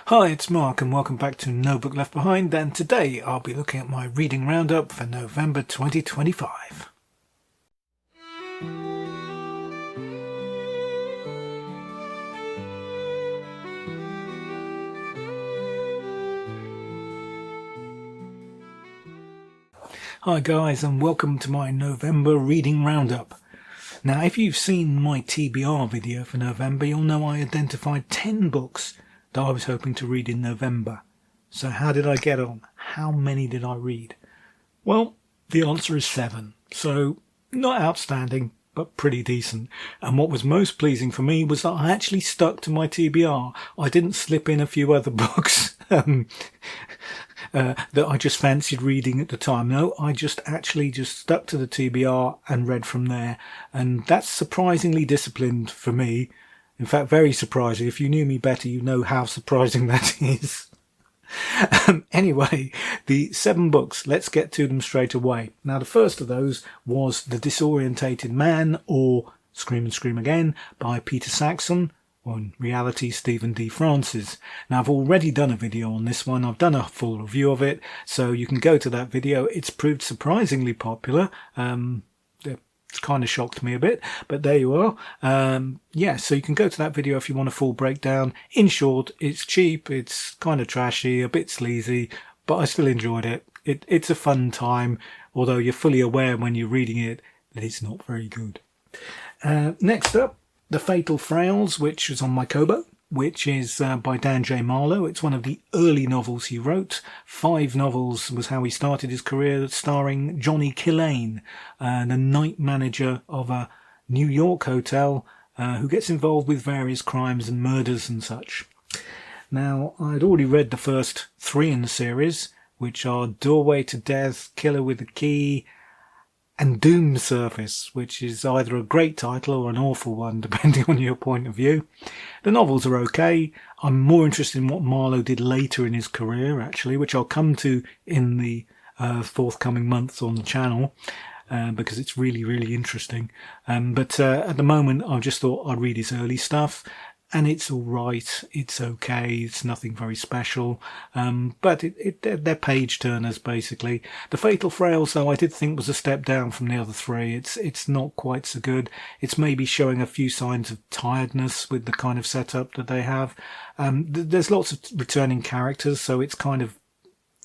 Hi, it's Mark and welcome back to No Book Left Behind, and today I'll be looking at my reading roundup for November 2025. Hi guys, and welcome to my November reading roundup. Now, if you've seen my TBR video for November, you'll know I identified 10 books that I was hoping to read in November. So how did I get on? How many did I read? Well, the answer is 7. So not outstanding, but pretty decent. And what was most pleasing for me was that I actually stuck to my TBR. I didn't slip in a few other books that I just fancied reading at the time. No, I just stuck to the TBR and read from there. And that's surprisingly disciplined for me. In fact, very surprising. If you knew me better, you know how surprising that is. Anyway, the 7 books, let's get to them straight away. Now, the first of those was The Disorientated Man, or Scream and Scream Again, by Peter Saxon, or in reality, Stephen D. Francis. Now, I've already done a video on this one. I've done a full review of it, so you can go to that video. It's proved surprisingly popular. It's kind of shocked me a bit, but there you are. So you can go to that video if you want a full breakdown. In short, it's cheap, it's kind of trashy, a bit sleazy, but I still enjoyed it. It's a fun time, although you're fully aware when you're reading it that it's not very good. Next up, The Fatal Frails, which is on my Kobo, which is by Dan J. Marlowe. It's one of the early novels he wrote. 5 novels was how he started his career, starring Johnny Killane, the night manager of a New York hotel who gets involved with various crimes and murders and such. Now, I'd already read the first 3 in the series, which are Doorway to Death, Killer with a Key, and Doom Surface, which is either a great title or an awful one, depending on your point of view. The novels are okay. I'm more interested in what Marlowe did later in his career, actually, which I'll come to in the forthcoming months on the channel, because it's really, really interesting. But at the moment, I just thought I'd read his early stuff. And it's all right, it's okay, it's nothing very special, but they're page turners basically. The Fatal Frails, though, I did think was a step down from the other 3. It's not quite so good. It's maybe showing a few signs of tiredness with the kind of setup that they have. There's lots of returning characters, so it's kind of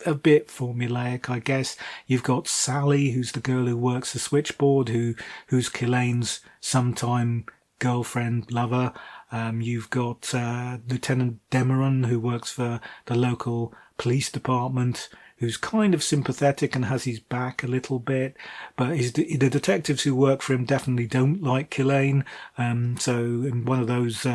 a bit formulaic, I guess. You've got Sally, who's the girl who works the switchboard, who's Killane's sometime girlfriend, lover. You've got Lieutenant Demeron, who works for the local police department, who's kind of sympathetic and has his back a little bit, but the detectives who work for him definitely don't like Killane. And one of those,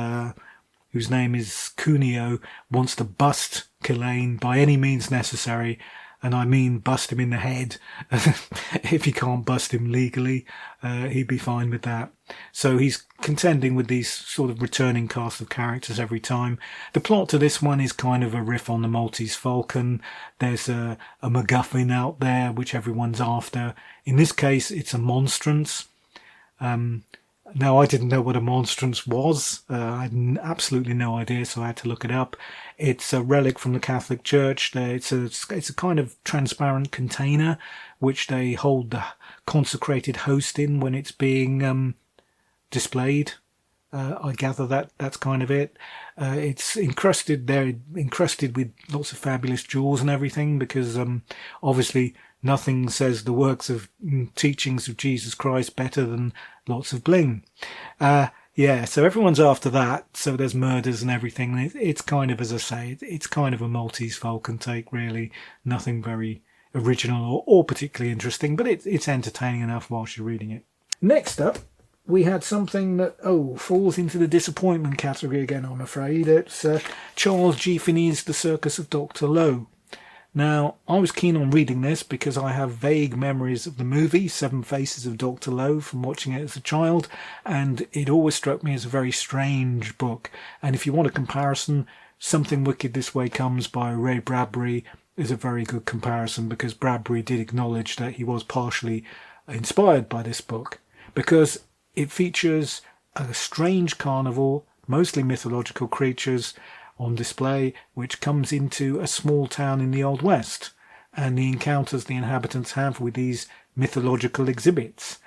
whose name is Cuneo, wants to bust Killane by any means necessary. And I mean bust him in the head. If he can't bust him legally, he'd be fine with that. So he's contending with these sort of returning cast of characters every time. The plot to this one is kind of a riff on the Maltese Falcon. There's a MacGuffin out there which everyone's after. In this case, it's a monstrance. Now, I didn't know what a monstrance was. I had absolutely no idea, so I had to look it up. It's a relic from the Catholic Church. It's a kind of transparent container which they hold the consecrated host in when it's being displayed. I gather that's kind of it. It's encrusted with lots of fabulous jewels and everything, because obviously nothing says the works of teachings of Jesus Christ better than lots of bling. So everyone's after that. So there's murders and everything. It's kind of, as I say, it's kind of a Maltese Falcon take, really. Nothing very original or particularly interesting, but it's entertaining enough whilst you're reading it. Next up, we had something that, falls into the disappointment category again, I'm afraid. It's Charles G. Finney's The Circus of Dr. Lowe. Now, I was keen on reading this because I have vague memories of the movie Seven Faces of Dr. Lowe from watching it as a child, and it always struck me as a very strange book. And if you want a comparison, Something Wicked This Way Comes by Ray Bradbury is a very good comparison, because Bradbury did acknowledge that he was partially inspired by this book, because it features a strange carnival, mostly mythological creatures, on display, which comes into a small town in the Old West, and the encounters the inhabitants have with these mythological exhibits.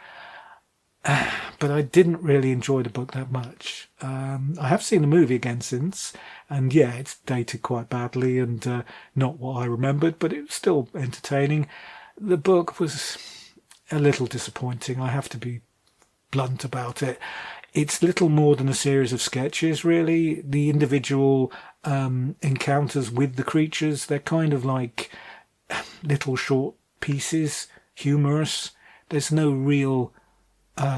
But I didn't really enjoy the book that much. I have seen the movie again since, and yeah, it's dated quite badly and not what I remembered, but it was still entertaining. The book was a little disappointing, I have to be blunt about it. It's little more than a series of sketches, really. The individual encounters with the creatures, they're kind of like little short pieces, humorous. There's no real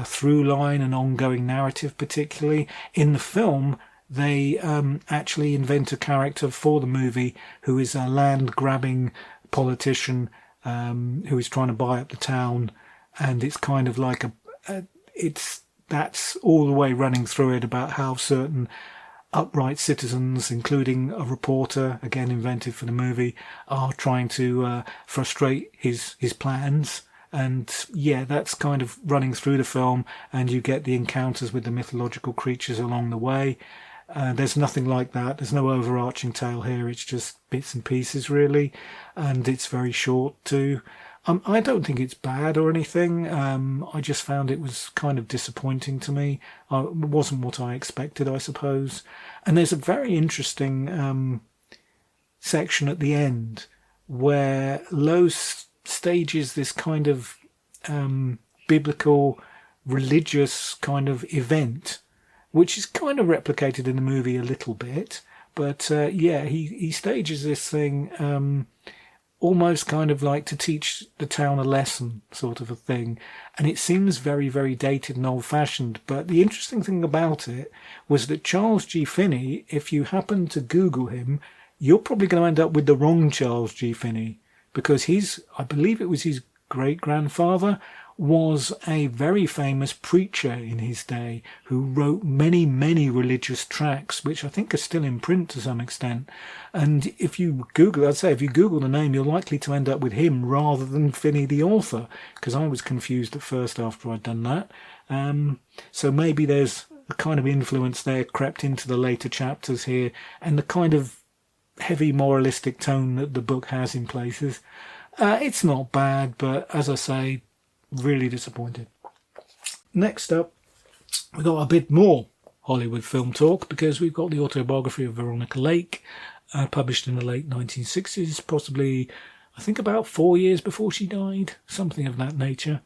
through line and ongoing narrative particularly. In the film, they actually invent a character for the movie who is a land-grabbing politician who is trying to buy up the town, and it's kind of like that's all the way running through it about how certain upright citizens, including a reporter, again invented for the movie, are trying to frustrate his plans. And yeah, that's kind of running through the film, and you get the encounters with the mythological creatures along the way. There's nothing like that. There's no overarching tale here. It's just bits and pieces, really, and it's very short too. I don't think it's bad or anything. I just found it was kind of disappointing to me. It wasn't what I expected, I suppose. And there's a very interesting section at the end where Lowe stages this kind of biblical, religious kind of event, which is kind of replicated in the movie a little bit. But yeah, he stages this thing almost kind of like to teach the town a lesson, sort of a thing. And it seems very, very dated and old-fashioned. But the interesting thing about it was that Charles G. Finney, if you happen to Google him, you're probably going to end up with the wrong Charles G. Finney, because I believe it was his great-grandfather, was a very famous preacher in his day who wrote many, many religious tracts, which I think are still in print to some extent. And if you Google, I'd say if you Google the name, you're likely to end up with him rather than Finney the author, because I was confused at first after I'd done that. So maybe there's a kind of influence there crept into the later chapters here, and the kind of heavy moralistic tone that the book has in places. It's not bad, but as I say, really disappointed. Next up, we've got a bit more Hollywood film talk, because we've got the autobiography of Veronica Lake, published in the late 1960s, possibly, I think, about 4 years before she died, something of that nature.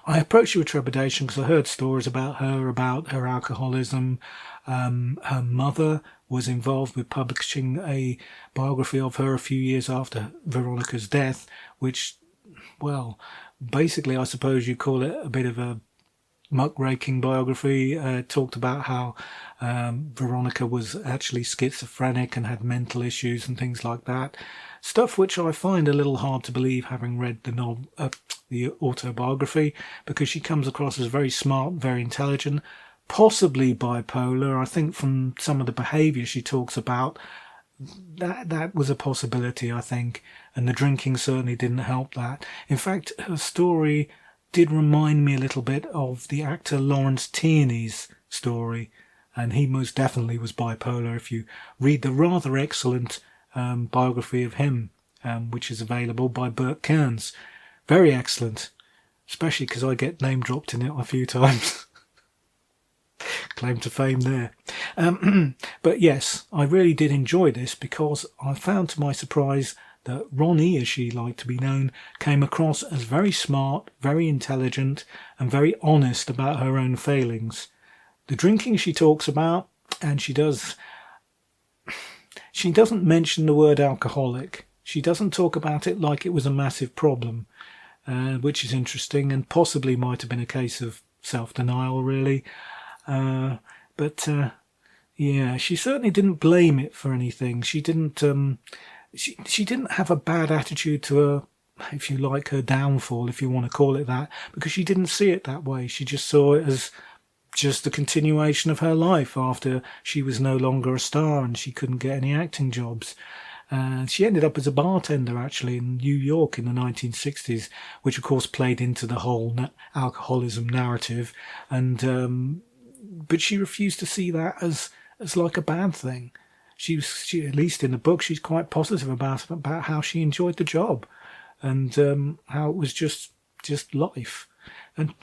I approached her with trepidation because I heard stories about her alcoholism. Her mother was involved with publishing a biography of her a few years after Veronica's death, which, well, basically I suppose you call it a bit of a muckraking biography. Talked about how Veronica was actually schizophrenic and had mental issues and things like that. Stuff which I find a little hard to believe, having read the autobiography, because she comes across as very smart, very intelligent, possibly bipolar. I think from some of the behaviour she talks about, that was a possibility, I think, and the drinking certainly didn't help that. In fact, her story did remind me a little bit of the actor Lawrence Tierney's story, and he most definitely was bipolar. If you read the rather excellent biography of him, which is available by Burt Kearns, very excellent, especially because I get name dropped in it a few times. Claim to fame there. But yes, I really did enjoy this, because I found to my surprise that Ronnie, as she liked to be known, came across as very smart, very intelligent, and very honest about her own failings. The drinking she talks about, and she doesn't mention the word alcoholic. She doesn't talk about it like it was a massive problem, which is interesting, and possibly might have been a case of self-denial, really. But yeah, she certainly didn't blame it for anything. She didn't she didn't have a bad attitude to her, if you like, her downfall, if you want to call it that, because she didn't see it that way. She just saw it as just the continuation of her life after she was no longer a star and she couldn't get any acting jobs. She ended up as a bartender, actually, in New York in the 1960s, which of course played into the whole alcoholism narrative. And but she refused to see that as like a bad thing. she at least in the book, she's quite positive about how she enjoyed the job, and how it was just life. And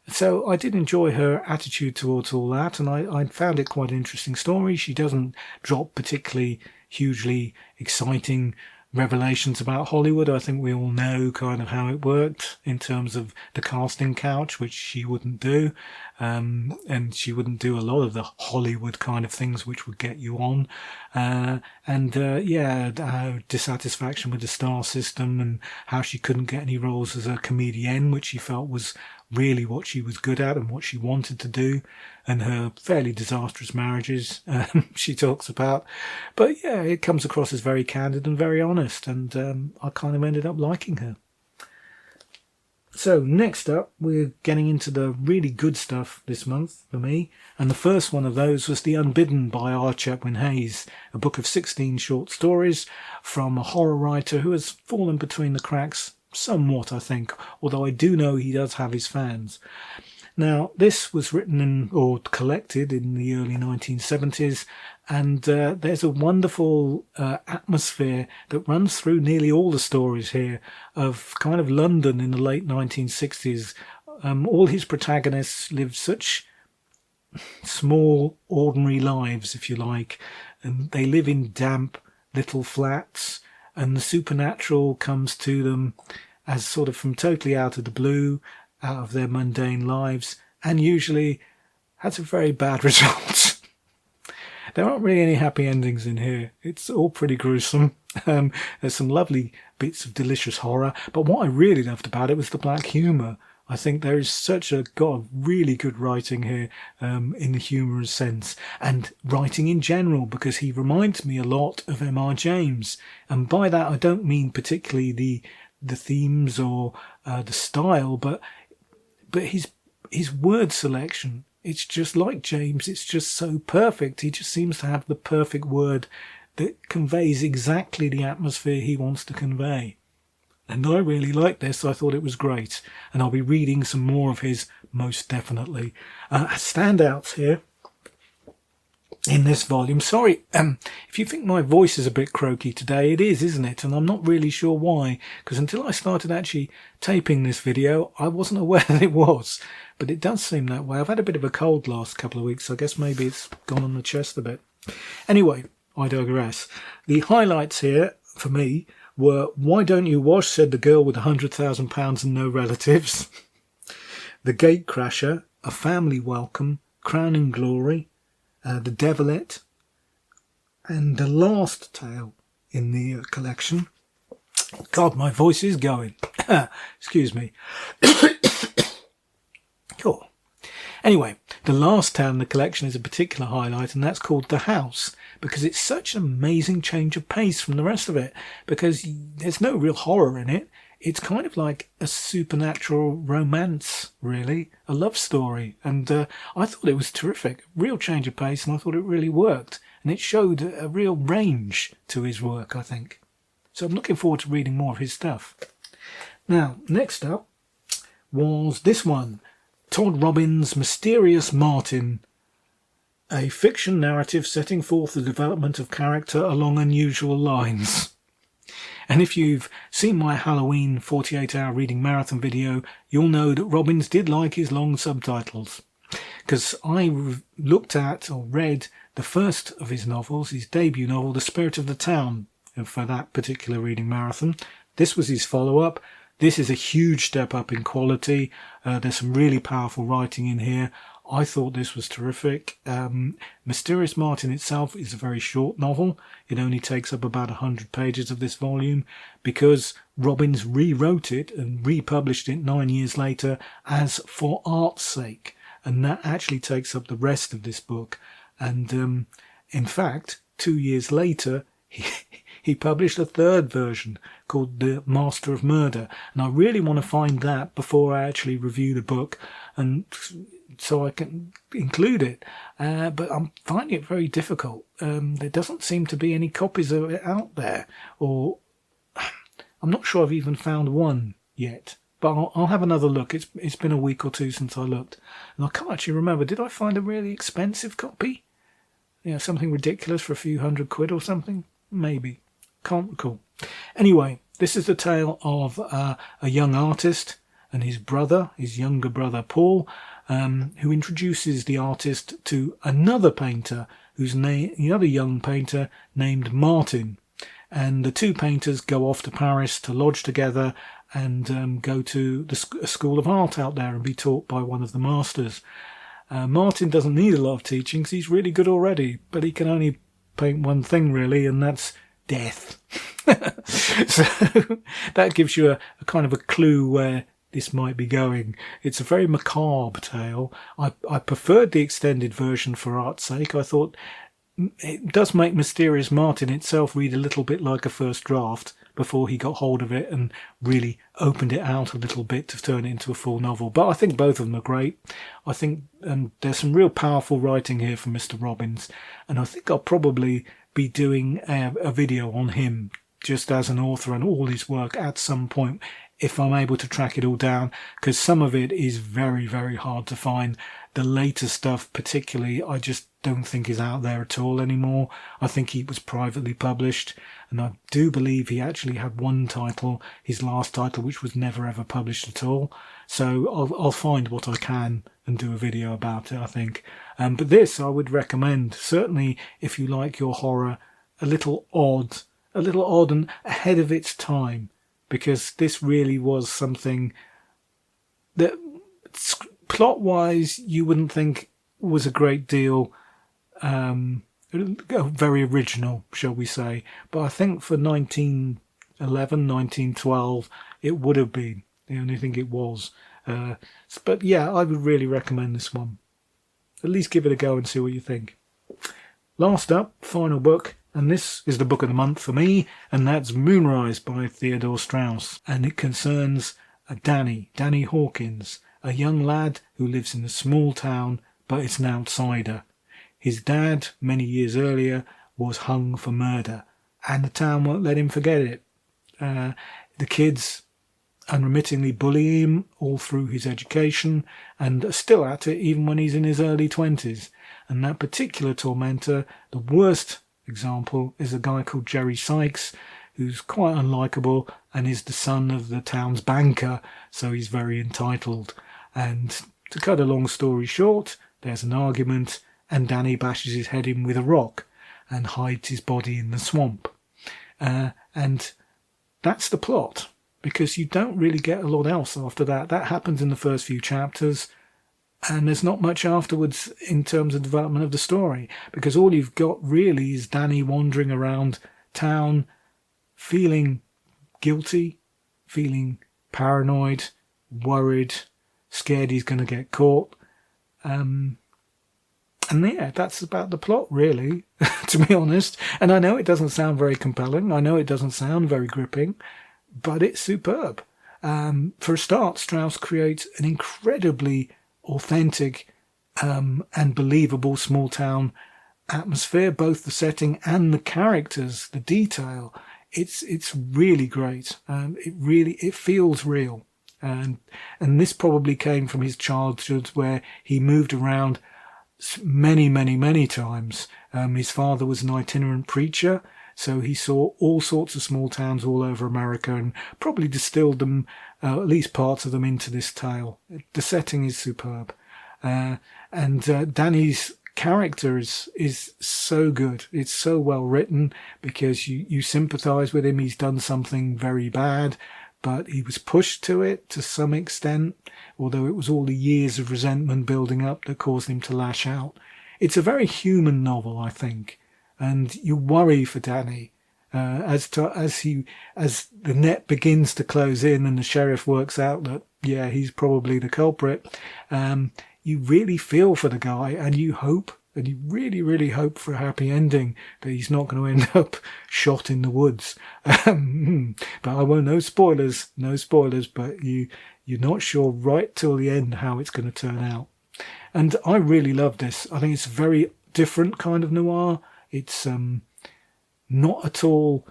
so I did enjoy her attitude towards all that, and I found it quite an interesting story. She doesn't drop particularly hugely exciting revelations about Hollywood. I think we all know kind of how it worked in terms of the casting couch, which she wouldn't do, and she wouldn't do a lot of the Hollywood kind of things which would get you on, her dissatisfaction with the star system, and how she couldn't get any roles as a comedienne, which she felt was really what she was good at and what she wanted to do, and her fairly disastrous marriages she talks about. But yeah, it comes across as very candid and very honest, and I kind of ended up liking her. So next up, we're getting into the really good stuff this month for me, and the first one of those was The Unbidden by R. Chetwynd Hayes, a book of 16 short stories from a horror writer who has fallen between the cracks somewhat, I think, although I do know he does have his fans. Now, this was written or collected in the early 1970s, and there's a wonderful atmosphere that runs through nearly all the stories here of kind of London in the late 1960s. All his protagonists lived such small, ordinary lives, if you like, and they live in damp little flats, and the supernatural comes to them as sort of from totally out of the blue, out of their mundane lives, and usually has a very bad result. There aren't really any happy endings in here. It's all pretty gruesome. There's some lovely bits of delicious horror, but what I really loved about it was the black humour. I think there is such a really good writing here, in the humorous sense, and writing in general, because he reminds me a lot of M.R. James, and by that I don't mean particularly the themes or the style, but his word selection. It's just like James. It's just so perfect. He just seems to have the perfect word that conveys exactly the atmosphere he wants to convey. And I really liked this. I thought it was great. And I'll be reading some more of his, most definitely. Standouts here in this volume. Sorry, if you think my voice is a bit croaky today, it is, isn't it? And I'm not really sure why, because until I started actually taping this video, I wasn't aware that it was. But it does seem that way. I've had a bit of a cold last couple of weeks. I guess maybe it's gone on the chest a bit. Anyway, I digress. The highlights here, for me, were Why Don't You Wash, said the girl with £100,000 and no relatives. The Gatecrasher, A Family Welcome, Crown and Glory, The Devilet, and the last tale in the collection. God, my voice is going. Excuse me. Cool. Anyway, the last tale in the collection is a particular highlight, and that's called The House, because it's such an amazing change of pace from the rest of it, because there's no real horror in it. It's kind of like a supernatural romance, really, a love story, and I thought it was terrific. Real change of pace, and I thought it really worked, and it showed a real range to his work, I think. So I'm looking forward to reading more of his stuff. Now, next up was this one, Todd Robbins' Mysterious Martin, a fiction narrative setting forth the development of character along unusual lines. And if you've seen my Halloween 48-hour reading marathon video, you'll know that Robbins did like his long subtitles. Because I looked at or read the first of his novels, his debut novel, The Spirit of the Town, for that particular reading marathon. This was his follow-up. This is a huge step up in quality. There's some really powerful writing in here. I thought this was terrific. Mysterious Martin itself is a very short novel. It only takes up about 100 pages of this volume, because Robbins rewrote it and republished it 9 years later as For Art's Sake. And that actually takes up the rest of this book. And in fact, 2 years later, he published a third version called The Master of Murder. And I really want to find that before I actually review the book, and so I can include it. But I'm finding it very difficult. There doesn't seem to be any copies of it out there, or I'm not sure I've even found one yet. But I'll have another look. It's been a week or two since I looked, and I can't actually remember. Did I find a really expensive copy? something ridiculous for a few £100 or something. Maybe. Can't recall. Anyway, this is the tale of a young artist and his younger brother Paul, who introduces the artist to another painter, another young painter named Martin. And the two painters go off to Paris to lodge together and go to a school of art out there and be taught by one of the masters. Martin doesn't need a lot of teaching because he's really good already, but he can only paint one thing really, and that's death. So that gives you a kind of a clue where this might be going. It's a very macabre tale. I preferred the extended version for art's sake. I thought it does make Mysterious Martin itself read a little bit like a first draft before he got hold of it and really opened it out a little bit to turn it into a full novel. But I think both of them are great. I think there's some real powerful writing here from Mr. Robbins, and I think I'll probably be doing a video on him just as an author and all his work at some point, if I'm able to track it all down, because some of it is very, very hard to find. The later stuff particularly, I just don't think is out there at all anymore. I think he was privately published, and I do believe he actually had one title, his last title, which was never ever published at all. So I'll find what I can and do a video about it, I think. But this I would recommend, certainly if you like your horror a little odd and ahead of its time, because this really was something that plot-wise you wouldn't think was a great deal very original, shall we say. But I think for 1911, 1912, it would have been. I only think it was. But yeah, I would really recommend this one. At least give it a go and see what you think. Last up, final book, and this is the book of the month for me, and that's Moonrise by Theodore Strauss. And it concerns Danny Hawkins, a young lad who lives in a small town but is an outsider. His dad, many years earlier, was hung for murder, and the town won't let him forget it. The kids unremittingly bully him all through his education, and are still at it even when he's in his early 20s. And that particular tormentor, the worst example, is a guy called Jerry Sykes, who's quite unlikable and is the son of the town's banker, so he's very entitled. And to cut a long story short, there's an argument, and Danny bashes his head in with a rock and hides his body in the swamp. And that's the plot, because you don't really get a lot else after that. That happens in the first few chapters, and there's not much afterwards in terms of development of the story, because all you've got really is Danny wandering around town, feeling guilty, feeling paranoid, worried, scared he's going to get caught. And yeah, that's about the plot, really, to be honest. And I know it doesn't sound very compelling. I know it doesn't sound very gripping, but it's superb. For a start, Strauss creates an incredibly authentic and believable small town atmosphere, both the setting and the characters, the detail. It's really great. It feels real. And this probably came from his childhood, where he moved around many times. His father was an itinerant preacher, so he saw all sorts of small towns all over America and probably distilled them, at least parts of them, into this tale. The setting is superb. And Danny's character is so good. It's so well written, because you sympathise with him. He's done something very bad, but he was pushed to it to some extent, although it was all the years of resentment building up that caused him to lash out. It's a very human novel, I think, and you worry for Danny as the net begins to close in and the sheriff works out that, yeah, he's probably the culprit. You really feel for the guy, and you hope, and you really hope for a happy ending, that he's not going to end up shot in the woods. But I won't, no spoilers, but you're not sure right till the end how it's going to turn out. And I really love this. I think it's a very different kind of noir. It's not at all...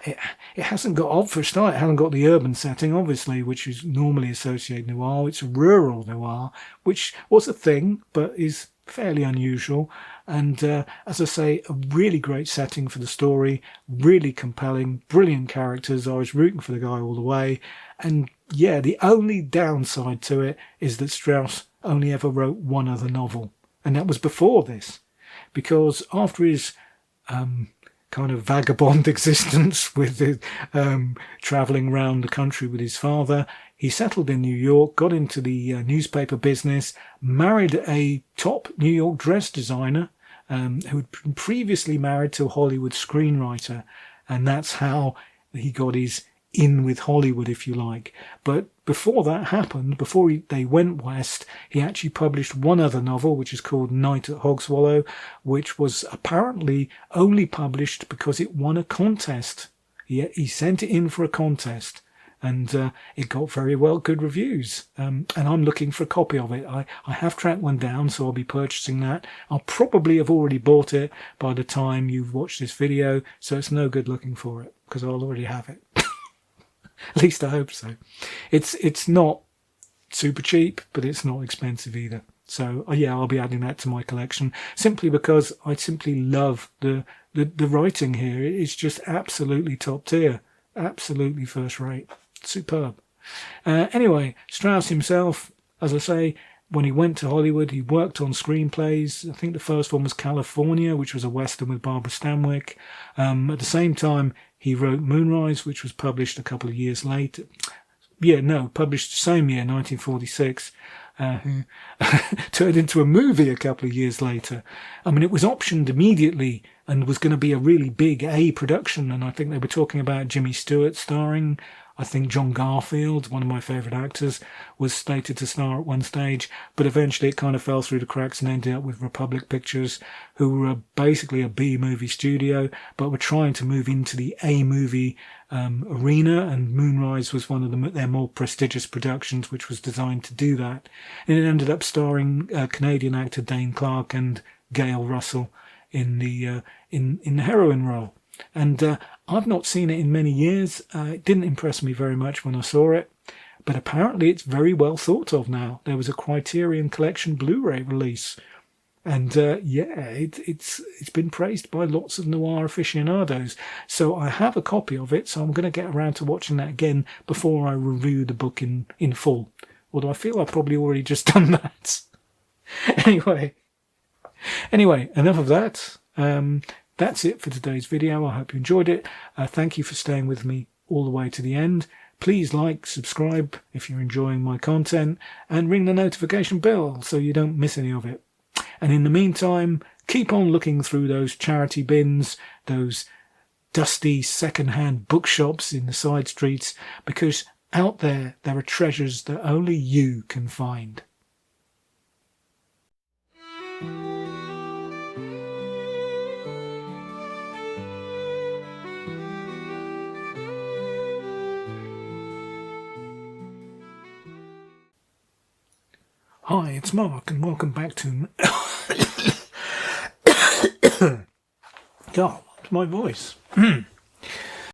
It hasn't got, for a start, it hasn't got the urban setting, obviously, which is normally associated with noir. It's rural noir, which was a thing, but is fairly unusual. And as I say, a really great setting for the story, really compelling, brilliant characters. I was rooting for the guy all the way. And yeah, the only downside to it is that Strauss only ever wrote one other novel. And that was before this. Because after his kind of vagabond existence with travelling around the country with his father, he settled in New York, got into the newspaper business, married a top New York dress designer who had been previously married to a Hollywood screenwriter. And that's how he got his in with Hollywood, if you like. But before that happened, before they went west, he actually published one other novel, which is called Night at Hogswallow, which was apparently only published because it won a contest. He sent it in for a contest, and it got very well good reviews. And I'm looking for a copy of it. I have tracked one down, so I'll be purchasing that. I'll probably have already bought it by the time you've watched this video, so it's no good looking for it, because I'll already have it. At least I hope so. It's not super cheap, but it's not expensive either. So yeah, I'll be adding that to my collection simply because I simply love the writing here. It's just absolutely top tier, absolutely first rate, superb. Anyway, Strauss himself, as I say, when he went to Hollywood, he worked on screenplays. I think the first one was California, which was a western with Barbara Stanwyck. At the same time, he wrote Moonrise, which was published a couple of years later. Published the same year, 1946. Turned into a movie a couple of years later. I mean, it was optioned immediately and was going to be a really big A production. And I think they were talking about Jimmy Stewart starring. I think John Garfield, one of my favourite actors, was slated to star at one stage, but eventually it kind of fell through the cracks and ended up with Republic Pictures, who were basically a B-movie studio, but were trying to move into the A-movie arena, and Moonrise was one of their more prestigious productions, which was designed to do that. And it ended up starring Canadian actor Dane Clark and Gail Russell in the heroine role. And I've not seen it in many years. It didn't impress me very much when I saw it, but apparently it's very well thought of now. There was a Criterion Collection Blu-ray release, and it's been praised by lots of noir aficionados. So I have a copy of it, so I'm going to get around to watching that again before I review the book in full. Although I feel I've probably already just done that. Anyway, enough of that. That's it for today's video. I hope you enjoyed it. Thank you for staying with me all the way to the end. Please like, subscribe if you're enjoying my content, and ring the notification bell so you don't miss any of it. And in the meantime, keep on looking through those charity bins, those dusty second-hand bookshops in the side streets, because out there are treasures that only you can find. Hi, it's Mark, and welcome back to... God, what's my voice?